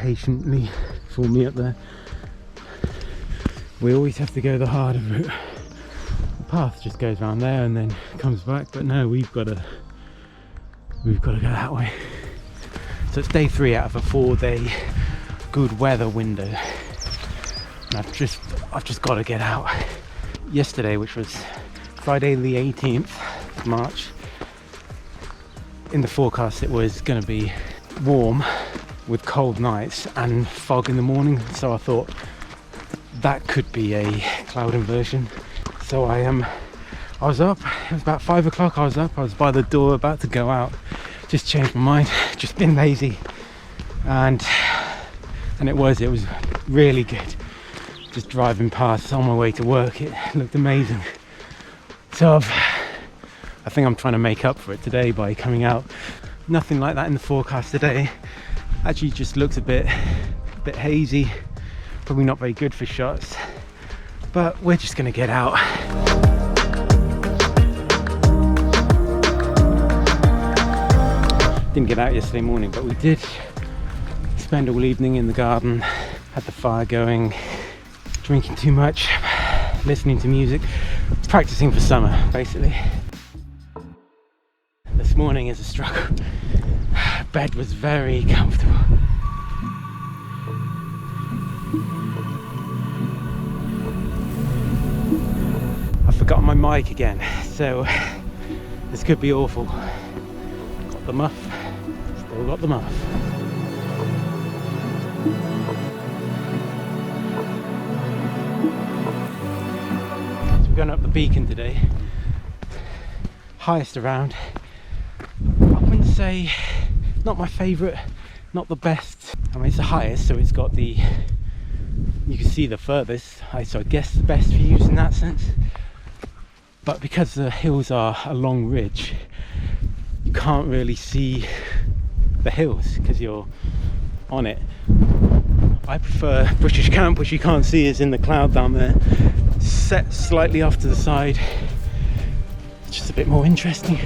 patiently for me up there. We always have to go the harder route. The path just goes around there and then comes back, but no, we've got to go that way. So it's day 3 out of a 4-day good weather window, and I've just got to get out. Yesterday, which was Friday the 18th of March, in the forecast it was going to be warm with cold nights and fog in the morning, so I thought that could be a cloud inversion. So I was up, it was about 5 o'clock, I was by the door about to go out, just changed my mind, just been lazy, and it was really good. Just driving past on my way to work, it looked amazing. So I think I'm trying to make up for it today by coming out. Nothing like that in the forecast today. Actually just looks a bit hazy, probably not very good for shots, but we're just gonna get out. Didn't get out yesterday morning, but we did spend all evening in the garden, had the fire going, drinking too much, listening to music, practicing for summer basically. This morning is a struggle. Bed was very comfortable. I've forgotten my mic again, so this could be awful. Got the muff, still got the muff. So we're going up the beacon today. Highest around. I wouldn't say, not my favourite, not the best. I mean, it's the highest, so it's got the, you can see the furthest, so I guess the best views in that sense. But because the hills are a long ridge, you can't really see the hills because you're on it. I prefer British Camp, which you can't see is in the cloud down there, set slightly off to the side. It's just a bit more interesting.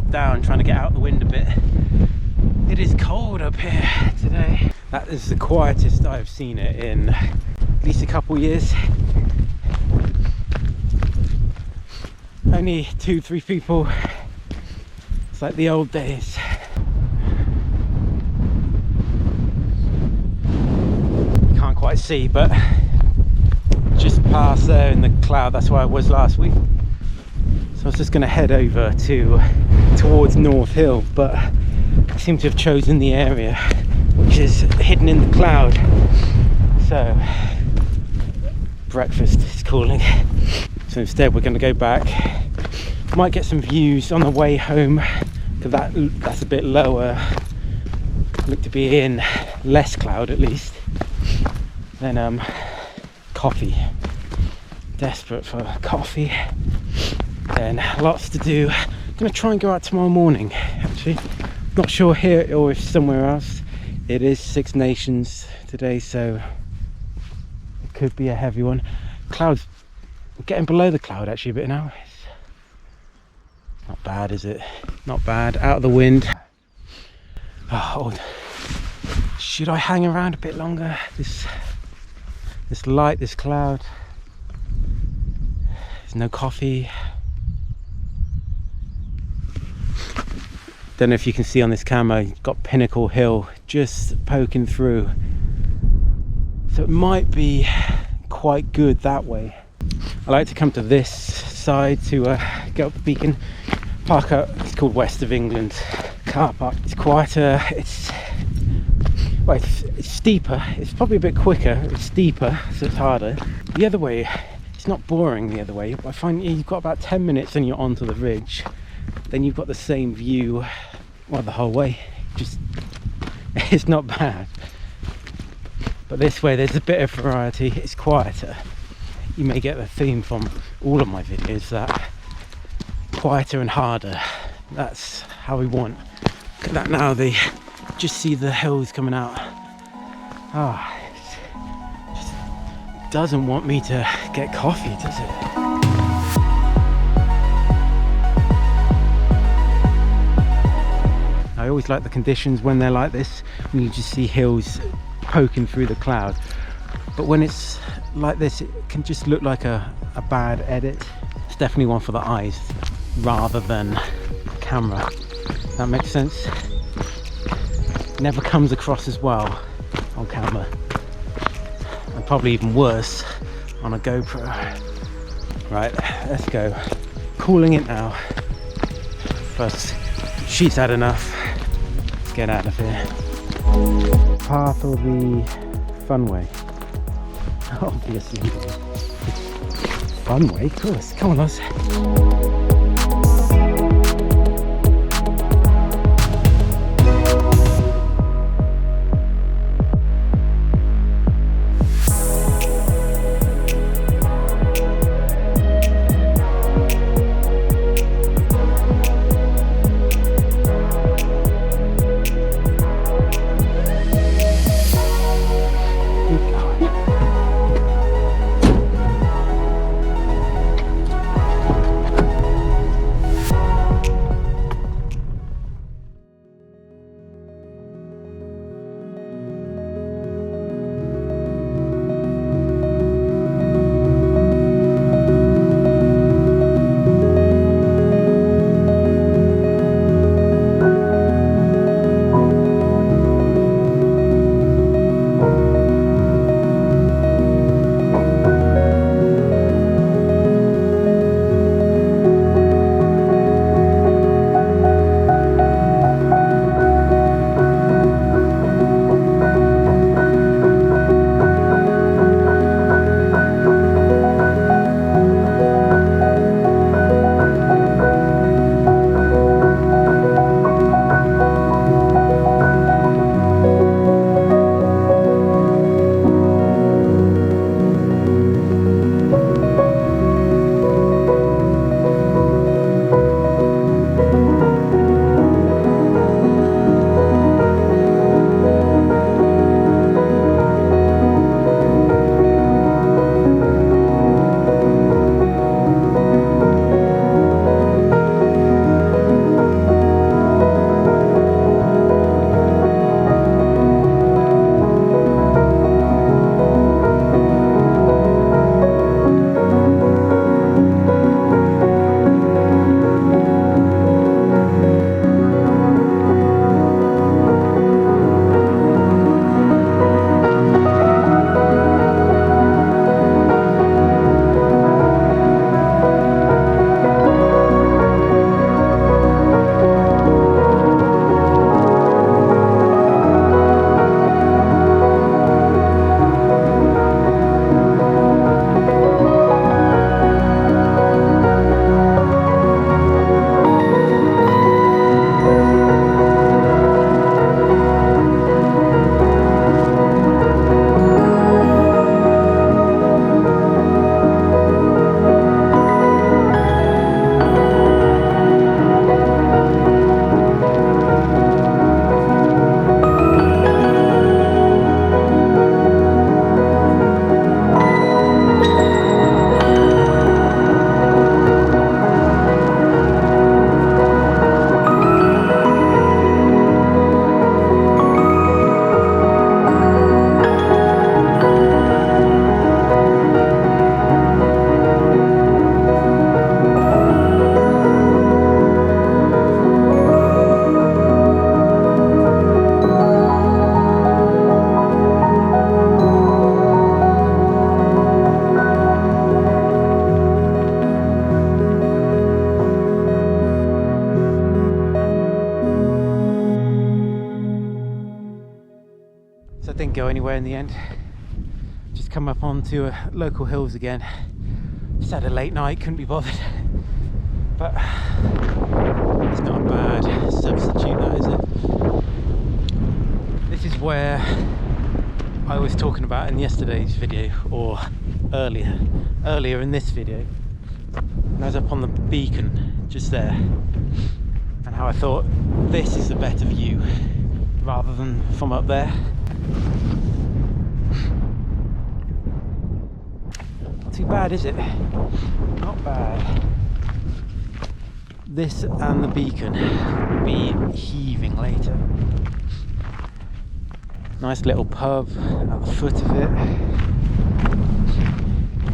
Down, trying to get out the wind a bit. It is cold up here today. That is the quietest I've seen it in at least a couple years. only 2-3 people. It's like the old days. You can't quite see, but just past there in the cloud, that's where I was last week. So I was just going to head over towards North Hill, but I seem to have chosen the area which is hidden in the cloud. So breakfast is calling. So instead we're going to go back. Might get some views on the way home, because that's a bit lower. Look to be in less cloud at least. Then coffee. Desperate for coffee. Then lots to do. I'm going to try and go out tomorrow morning actually. Not sure here or if somewhere else. It is Six Nations today, so it could be a heavy one. Clouds getting below the cloud actually a bit now. It's not bad, is it? Not bad. Out of the wind. Oh, should I hang around a bit longer? This light, this cloud. There's no coffee. Don't know if you can see on this camera, you've got Pinnacle Hill just poking through. So it might be quite good that way. I like to come to this side to get up the beacon. Park up, it's called West of England car park. It's quieter, it's steeper, it's probably a bit quicker, it's steeper, so it's harder. The other way, it's not boring the other way. I find you've got about 10 minutes and you're onto the ridge. Then you've got the same view, well, the whole way. Just, it's not bad. But this way there's a bit of variety, it's quieter. You may get the theme from all of my videos, that quieter and harder. That's how we want. Look at that now, they just see the hills coming out. Ah, it just doesn't want me to get coffee, does it? I always like the conditions when they're like this, when you just see hills poking through the cloud. But when it's like this, it can just look like a bad edit. It's definitely one for the eyes rather than camera. That makes sense? Never comes across as well on camera. And probably even worse on a GoPro. Right, let's go. Calling it now. First, she's had enough. Let's get out of here. Path or the fun way? Obviously. Fun way, of course. Come on, lads. So I didn't go anywhere in the end. Just come up onto local hills again. Just had a late night, couldn't be bothered. But it's not a bad substitute, that is it? This is where I was talking about in yesterday's video, or earlier in this video. And I was up on the beacon just there, and how I thought this is a better view rather than from up there. Not too bad, is it? Not bad. This and the beacon will be heaving later. Nice little pub at the foot of it.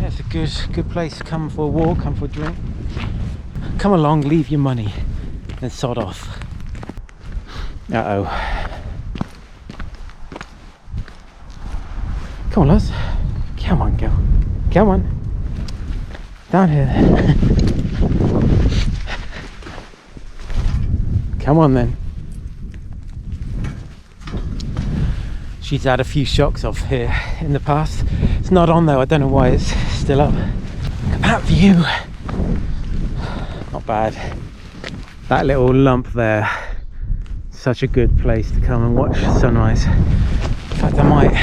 Yeah, it's a good place to come for a walk, come for a drink. Come along, leave your money, then sod off. Uh-oh. Come on, lads. Come on, girl. Come on. Down here. Come on then. She's had a few shocks off here in the past. It's not on though, I don't know why it's still up. Look at that view. Not bad. That little lump there, such a good place to come and watch sunrise. In fact, I might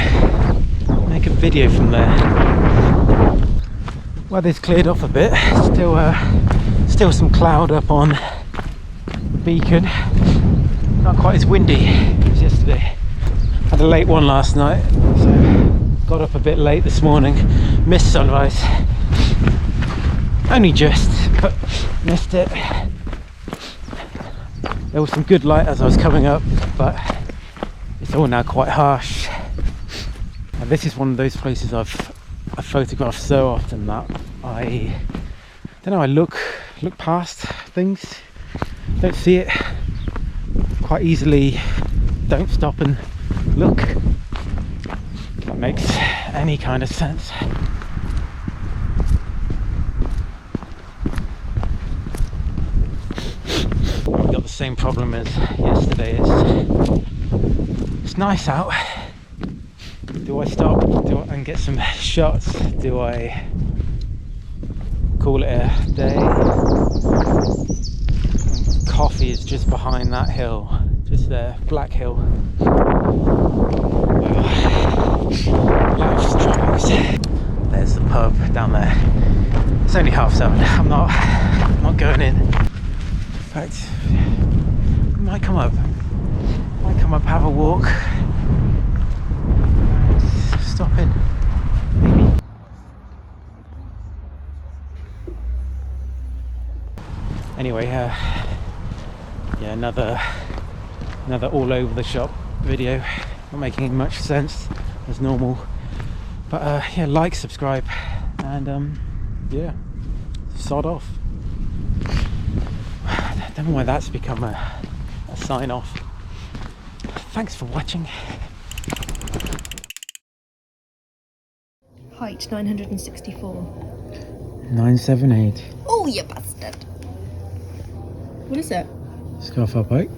make a video from there. Weather's cleared off a bit. Still some cloud up on beacon. Not quite as windy as yesterday. Had a late one last night, so got up a bit late this morning. Missed sunrise. Only just, but missed it. There was some good light as I was coming up, but it's all now quite harsh. And this is one of those places I've photographed so often that I don't know, I look past things, don't see it quite easily, don't stop and look. If that makes any kind of sense. We've got the same problem as yesterday. It's nice out. Do I stop and get some shots? Do I call it a day? Coffee is just behind that hill, just there, Black Hill. Life's troubles. There's the pub down there. It's only 7:30. I'm not going in. In fact, I might come up, have a walk. Stop in, maybe. Anyway, yeah, another all over the shop video. Not making much sense as normal, but yeah, like, subscribe, and yeah, sod off. I don't know why that's become a sign off. Thanks for watching. Height 964. 978. Oh, you bastard! What is it? Scarf up, right?